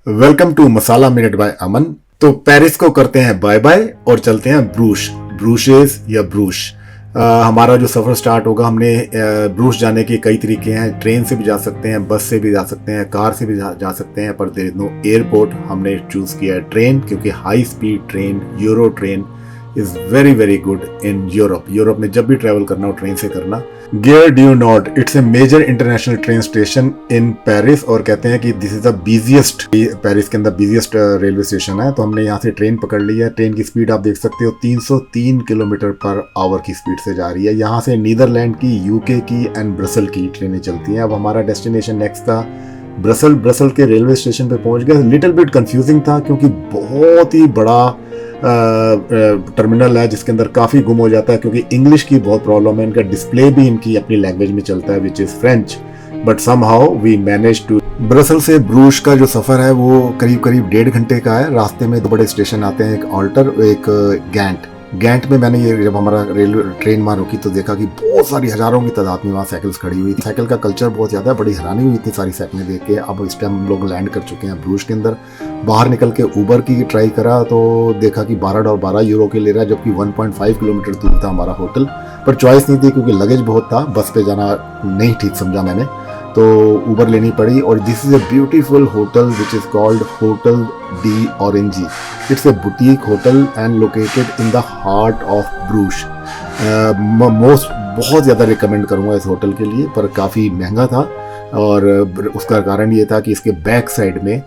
Welcome to Masala minute by Aman. तो Paris को करते हैं बाय बाय और चलते हैं ब्रूश, ब्रूशेस या ब्रूश। हमारा जो सफ़र स्टार्ट होगा, हमने ब्रूश जाने के कई तरीके हैं। ट्रेन से भी जा सकते हैं, बस से भी जा सकते हैं, कार से भी जा सकते हैं, पर देयर इज नो एयरपोर्ट। हमने चूज़ किया है ट्रेन, क्योंकि high speed train, Euro train is very very good in Europe. Europe में जब भी ट्रैवल करना हो ट्रेन से करना। Gare du Nord, it's a major international train station in Paris, और कहते हैं कि this is the busiest, Paris के अंदर बिजिएस्ट रेलवे स्टेशन है। तो हमने यहाँ से ट्रेन पकड़ ली है। ट्रेन की स्पीड आप देख सकते हो 303 किलोमीटर पर आवर की स्पीड से जा रही है। यहाँ से नीदरलैंड की, यूके की एंड ब्रसल की ट्रेनें चलती हैं। अब हमारा डेस्टिनेशन नेक्स्ट था ब्रसल। ब्रसल के रेलवे स्टेशन पे पहुंच गए। लिटिल बिट कंफ्यूजिंग था, क्योंकि बहुत ही बड़ा टर्मिनल है जिसके अंदर काफ़ी गुम हो जाता है, क्योंकि इंग्लिश की बहुत प्रॉब्लम है। इनका डिस्प्ले भी इनकी अपनी लैंग्वेज में चलता है, which is French, but somehow we manage to. Brussels से ब्रूश का जो सफ़र है वो करीब करीब 1.5 घंटे का है। रास्ते में 2 बड़े स्टेशन आते हैं, एक ऑल्टर, एक गैंट। गैंट में मैंने ये जब हमारा ट्रेन वहाँ रुकी तो देखा कि बहुत सारी हज़ारों की तादाद में वहाँ साइकिल्स खड़ी हुई थी। साइकिल का कल्चर बहुत ज़्यादा है, बड़ी हैरानी हुई इतनी सारी साइकिलें देख के। अब इस टाइम हम लोग लैंड कर चुके हैं ब्रूश के अंदर। बाहर निकल के ऊबर की ट्राई करा तो देखा कि $12 के ले रहा है, जबकि 1.5 किलोमीटर दूर था हमारा होटल। पर चॉइस नहीं थी, क्योंकि लगेज बहुत था, बस पे जाना नहीं ठीक समझा मैंने, तो ऊबर लेनी पड़ी। और this is a beautiful hotel which is called hotel de Orangerie. It's a boutique hotel and located in the heart of Bruges. बहुत ज़्यादा रिकमेंड करूँगा इस होटल के लिए, पर काफ़ी महंगा था। और उसका कारण ये था कि इसके बैक साइड में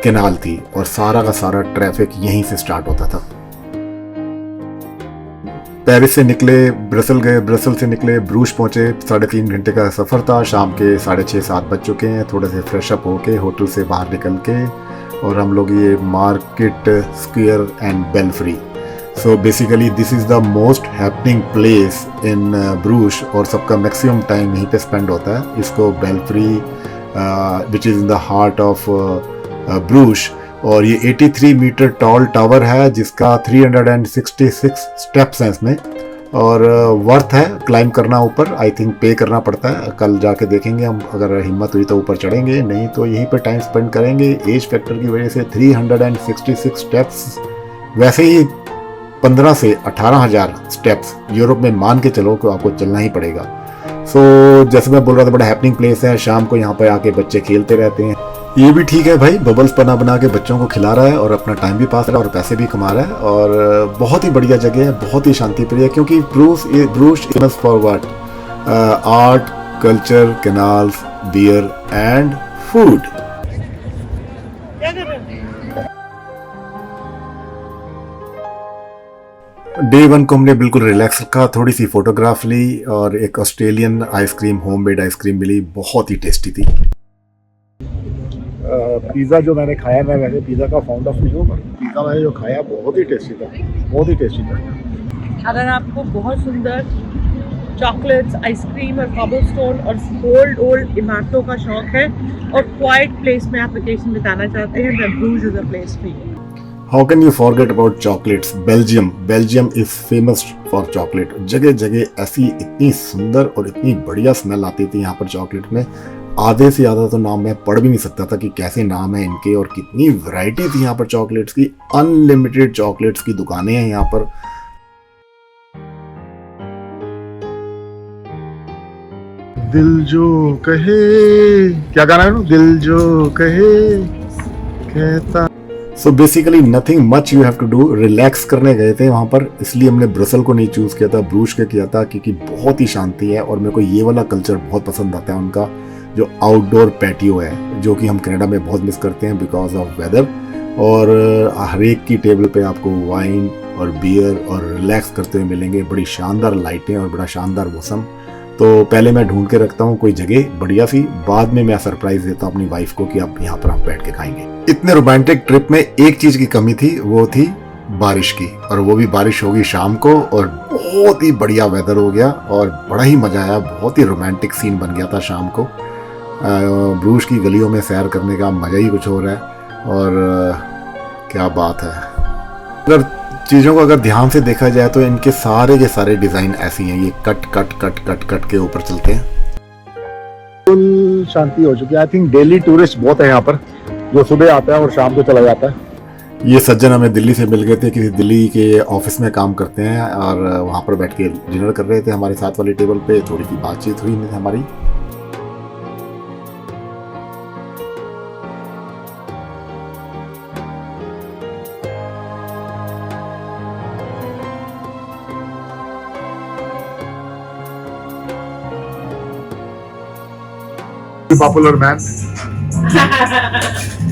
कैनाल थी और सारा का सारा ट्रैफिक यहीं से स्टार्ट होता था। पेरिस से निकले, ब्रसल गए, ब्रसल से निकले, ब्रूश पहुंचे। 3.5 घंटे का सफ़र था। शाम के 6:30-7 बज चुके हैं। थोड़े से फ्रेश अप होके होटल से बाहर निकल के और हम लोग ये market square and belfry. So basically this is the most happening place in Bruges, और सबका मैक्सिमम टाइम यहीं पे स्पेंड होता है। इसको belfry which is in the heart of Bruges. और ये 83 मीटर टॉल टावर है, जिसका 366 स्टेप्स हैं इसमें, और वर्थ है क्लाइंब करना ऊपर। आई थिंक पे करना पड़ता है। कल जाके देखेंगे हम, अगर हिम्मत हुई तो ऊपर चढ़ेंगे, नहीं तो यहीं पर टाइम स्पेंड करेंगे। एज फैक्टर की वजह से 366 स्टेप्स, वैसे ही 15 से 18,000 स्टेप्स यूरोप में मान के चलो कि आपको चलना ही पड़ेगा। सो जैसे मैं बोल रहा था, बड़ा हैपनिंग प्लेस है। शाम को यहाँ पर आके बच्चे खेलते रहते हैं। ये भी ठीक है भाई, बबल्स बना के बच्चों को खिला रहा है और अपना टाइम भी पास कर रहा है और पैसे भी कमा रहा है। और बहुत ही बढ़िया जगह है, बहुत ही शांति प्रिय है, क्योंकि Bruges famous for what? Art, culture, canals, beer and food. Day 1 को हमने बिल्कुल रिलैक्स रखा, थोड़ी सी फोटोग्राफ ली और एक ऑस्ट्रेलियन आइसक्रीम, होममेड आइसक्रीम मिली, बहुत ही टेस्टी थी। पिज़्ज़ा जो मैंने खाया, मैं वैसे पिज़्ज़ा का फाउंडर नहीं हूँ, पर पिज़्ज़ा मैंने जो खाया बहुत ही टेस्टी था, बहुत ही टेस्टी था। अगर आपको बहुत सुंदर चॉकलेट्स, आइसक्रीम और कॉबलस्टोन और ओल्ड इमारतों का शौक है और क्वाइट प्लेस में आप वेकेशन बिताना चाहते हैं, then Bruges is a place for you. How can you forget about chocolates? Belgium is famous for chocolate. जगह जगह ऐसी इतनी सुंदर और इतनी बढ़िया स्मेल आती थी यहाँ पर चॉकलेट में। आधे से ज़्यादा तो नाम मैं पढ़ भी नहीं सकता था कि कैसे नाम है इनके, और कितनी वैरायटी थी यहाँ पर चॉकलेट्स की। अनलिमिटेड चॉकलेट्स की दुकानें हैं यहाँ पर। दिल जो कहे, क्या गाना है? दिल जो कहे कहता। So basically nothing much you have to do. Relax करने गए थे वहाँ पर, इसलिए हमने ब्रसल को नहीं चूज़ किया था, ब्रूश के किया था, क्योंकि बहुत ही शांति है। और मेरे को ये वाला कल्चर बहुत पसंद आता है उनका, जो आउटडोर पैटियो है, जो कि हम कनाडा में बहुत मिस करते हैं बिकॉज ऑफ वेदर। और हर एक की टेबल पे आपको वाइन और बियर और रिलैक्स करते हुए मिलेंगे। बड़ी शानदार लाइटें और बड़ा शानदार मौसम। तो पहले मैं ढूंढ के रखता हूँ कोई जगह बढ़िया सी, बाद में मैं सरप्राइज देता हूँ अपनी वाइफ को कि आप यहाँ पर आप बैठ के खाएंगे। इतने रोमांटिक ट्रिप में एक चीज की कमी थी, वो थी बारिश की, और वो भी बारिश होगी शाम को, और बहुत ही बढ़िया वेदर हो गया और बड़ा ही मजा आया। बहुत ही रोमांटिक सीन बन गया था शाम को। ब्रूश की गलियों में सैर करने का मजा ही कुछ और है। और क्या बात है, अगर चीज़ों को अगर ध्यान से देखा जाए तो इनके सारे के सारे डिज़ाइन ऐसी हैं। ये cut cut cut cut cut के ऊपर चलते हैं। फुल शांति हो चुकी है। आई थिंक डेली टूरिस्ट बहुत है यहाँ पर, जो सुबह आता है और शाम को चला जाता है। ये सज्जन हमें दिल्ली से मिल गए थे, किसी दिल्ली के ऑफिस में काम करते हैं और वहाँ पर बैठ के डिनर कर रहे थे हमारे साथ वाली टेबल पे। थोड़ी सी बातचीत हुई हमारी। Popular man.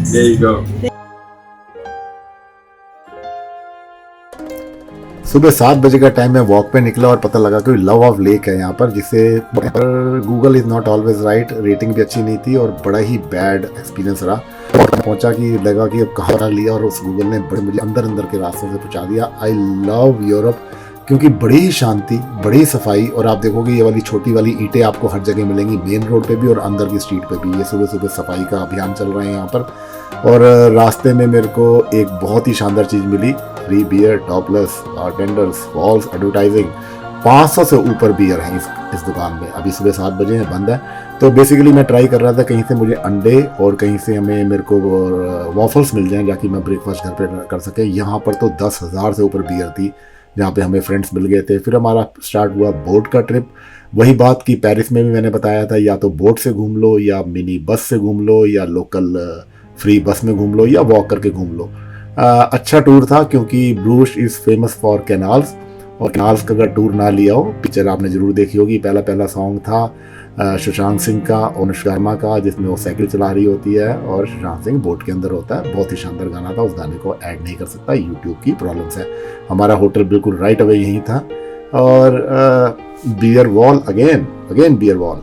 There you go. सुबह 7 बजे का टाइम में वॉक पे निकला और पता लगा कोई लव ऑफ लेक है यहाँ पर, जिसे पर Google is not always right, rating भी अच्छी नहीं थी और बड़ा ही बैड एक्सपीरियंस रहा। पहुंचा कि लगा कि अब कहाँ लिया और उस गूगल ने बड़े मुझे अंदर अंदर के रास्तों से पहुंचा दिया। आई लव यूरोप क्योंकि बड़ी ही शांति, बड़ी सफाई, और आप देखोगे ये वाली छोटी वाली ईंटें आपको हर जगह मिलेंगी, मेन रोड पे भी और अंदर की स्ट्रीट पे भी। ये सुबह सुबह सफाई का अभियान चल रहा है यहाँ पर। और रास्ते में मेरे को एक बहुत ही शानदार चीज़ मिली, free beer, topless, bartenders, false advertising. 500 से ऊपर बियर है इस दुकान में। अभी सुबह 7 बजे है, बंद है। तो बेसिकली मैं ट्राई कर रहा था कहीं से मुझे अंडे और कहीं से मेरे को वॉफल्स मिल जाएं ताकि मैं ब्रेकफास्ट घर पे कर सके। यहाँ पर तो 10,000 से ऊपर बियर थी, जहाँ पे हमें फ्रेंड्स मिल गए थे। फिर हमारा स्टार्ट हुआ बोट का ट्रिप। वही बात की पेरिस में भी मैंने बताया था, या तो बोट से घूम लो या मिनी बस से घूम लो या लोकल फ्री बस में घूम लो या वॉक करके घूम लो। अच्छा टूर था क्योंकि Bruges is famous for canals, और कैनाल्स का अगर टूर ना लिया हो, पिक्चर आपने ज़रूर देखी होगी। पहला सॉन्ग था सुशांत सिंह का और अनुष्का शर्मा का, जिसमें वो साइकिल चला रही होती है और सुशांत सिंह बोट के अंदर होता है। बहुत ही शानदार गाना था। उस गाने को ऐड नहीं कर सकता, यूट्यूब की प्रॉब्लम्स है। हमारा होटल बिल्कुल राइट अवे यहीं था। और beer wall, again beer wall.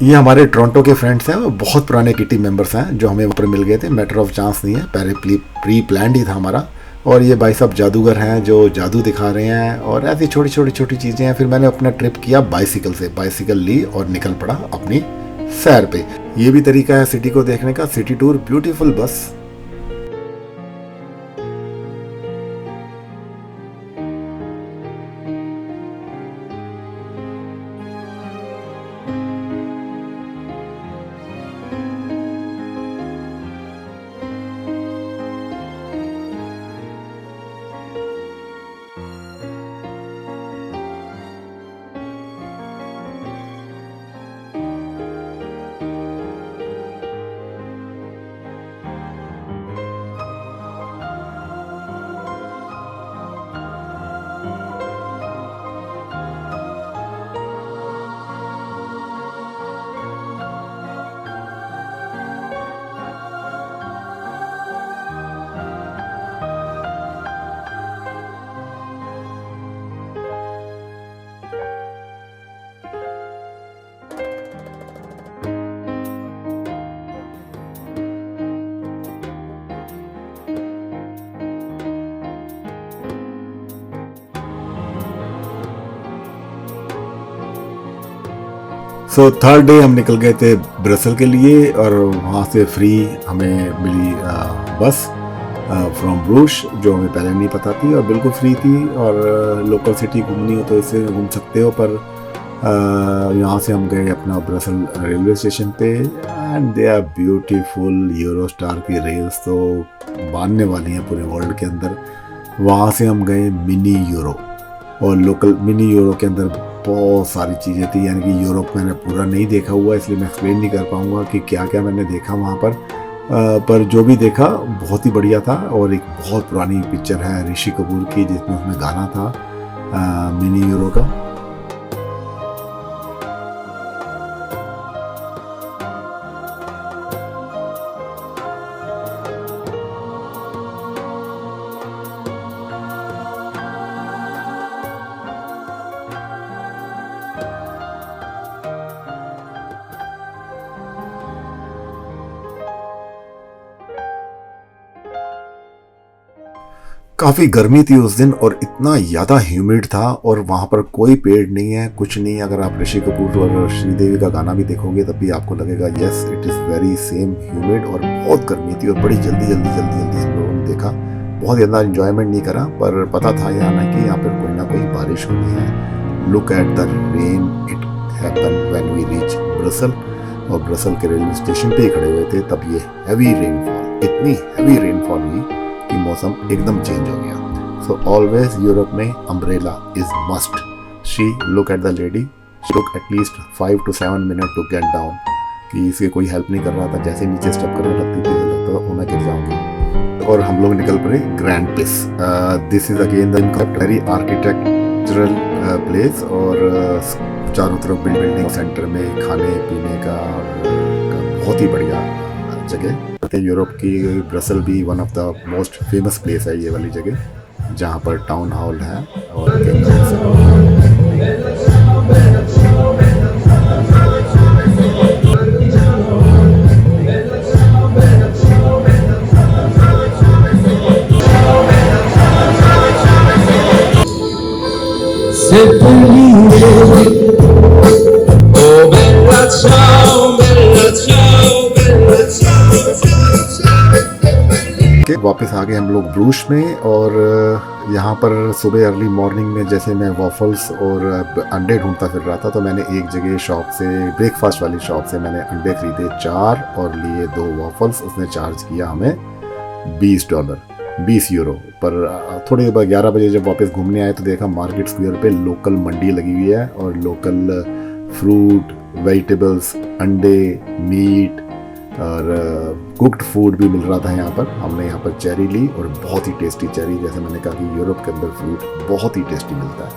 ये हमारे टोरंटो के फ्रेंड्स हैं और बहुत पुराने किटी मेंबर्स हैं जो हमें वहाँ पर मिल गए थे। मैटर ऑफ चांस नहीं है, पहले प्री प्लान्ड ही था हमारा। और ये भाई साहब जादूगर हैं जो जादू दिखा रहे हैं और ऐसी छोटी चीज़ें हैं। फिर मैंने अपना ट्रिप किया बाइसिकल से, बाइसिकल ली और निकल पड़ा अपनी सैर पे। ये भी तरीका है सिटी को देखने का, सिटी टूर, ब्यूटीफुल बस। सो थर्ड डे हम निकल गए थे ब्रसल के लिए और वहाँ से फ्री हमें मिली बस फ्रॉम ब्रूश, जो हमें पहले नहीं पता थी और बिल्कुल फ्री थी। और लोकल सिटी घूमनी हो तो इससे घूम सकते हो। पर यहाँ से हम गए अपना ब्रसल रेलवे स्टेशन पे and they are beautiful. Eurostar की रेल्स तो बांधने वाली हैं पूरे वर्ल्ड के अंदर। वहाँ से हम गए मिनी यूरो, और लोकल मिनी यूरो के अंदर बहुत सारी चीज़ें थी। यानी कि यूरोप मैंने पूरा नहीं देखा हुआ, इसलिए मैं एक्सप्लेन नहीं कर पाऊँगा कि क्या क्या मैंने देखा वहाँ पर जो भी देखा बहुत ही बढ़िया था। और एक बहुत पुरानी पिक्चर है ऋषि कपूर की जिसमें उसमें गाना था मिनी यूरो का। काफ़ी गर्मी थी उस दिन और इतना ज़्यादा ह्यूमिड था और वहाँ पर कोई पेड़ नहीं है, कुछ नहीं। अगर आप ऋषि कपूर और श्रीदेवी का गाना भी देखोगे तब भी आपको लगेगा yes it is very same humid. और बहुत गर्मी थी और बड़ी जल्दी हम लोगों ने देखा। बहुत ज़्यादा इन्जॉयमेंट नहीं करा, पर पता था यहाँ पर कोई ना कोई बारिश होनी है। Look at the rain, it happen when we reach Brussels. और ब्रसल के रेलवे स्टेशन पे ही खड़े हुए थे, तब ये हैवी रेनफॉल, इतनी हैवी रेनफॉल हुई कि मौसम एकदम चेंज हो गया। सो ऑलवेज यूरोप में umbrella is must. She look at the lady, she took at least 5 to 7 minute to get down, कि इसे कोई हेल्प नहीं कर रहा था। जैसे नीचे स्टेप करने लगती थी लगता था मैं गिर जाऊंगी। और हम लोग निकल पड़े Grand Place. This is again the very architectural place, और चारों तरफ बिल्डिंग, सेंटर में खाने पीने का बहुत ही बढ़िया जगह। यूरोप की ब्रसल भी one of the most famous place है ये वाली जगह, जहाँ पर टाउन हॉल है और वापस आ गए हम लोग ब्रूश में। और यहाँ पर सुबह अर्ली मॉर्निंग में जैसे मैं वॉफल्स और अंडे ढूंढता फिर रहा था, तो मैंने एक जगह शॉप से, ब्रेकफास्ट वाली शॉप से मैंने अंडे खरीदे 4 और लिए 2 वॉफल्स। उसने चार्ज किया हमें $20 पर। थोड़े 11 बजे जब वापस घूमने आए तो देखा मार्केट स्क्वायर पे लोकल मंडी लगी हुई है और लोकल फ्रूट, वेजिटेबल्स, अंडे, मीट और कुक्ड फूड भी मिल रहा था यहाँ पर। हमने यहाँ पर चेरी ली और बहुत ही टेस्टी चेरी, जैसे मैंने कहा कि यूरोप के अंदर फ्रूट बहुत ही टेस्टी मिलता है।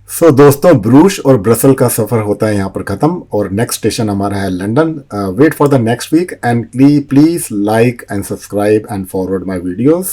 सो दोस्तों, ब्रूश और ब्रसल का सफर होता है यहाँ पर खत्म और नेक्स्ट स्टेशन हमारा है London. Wait for the next weekend please like and subscribe and forward my videos.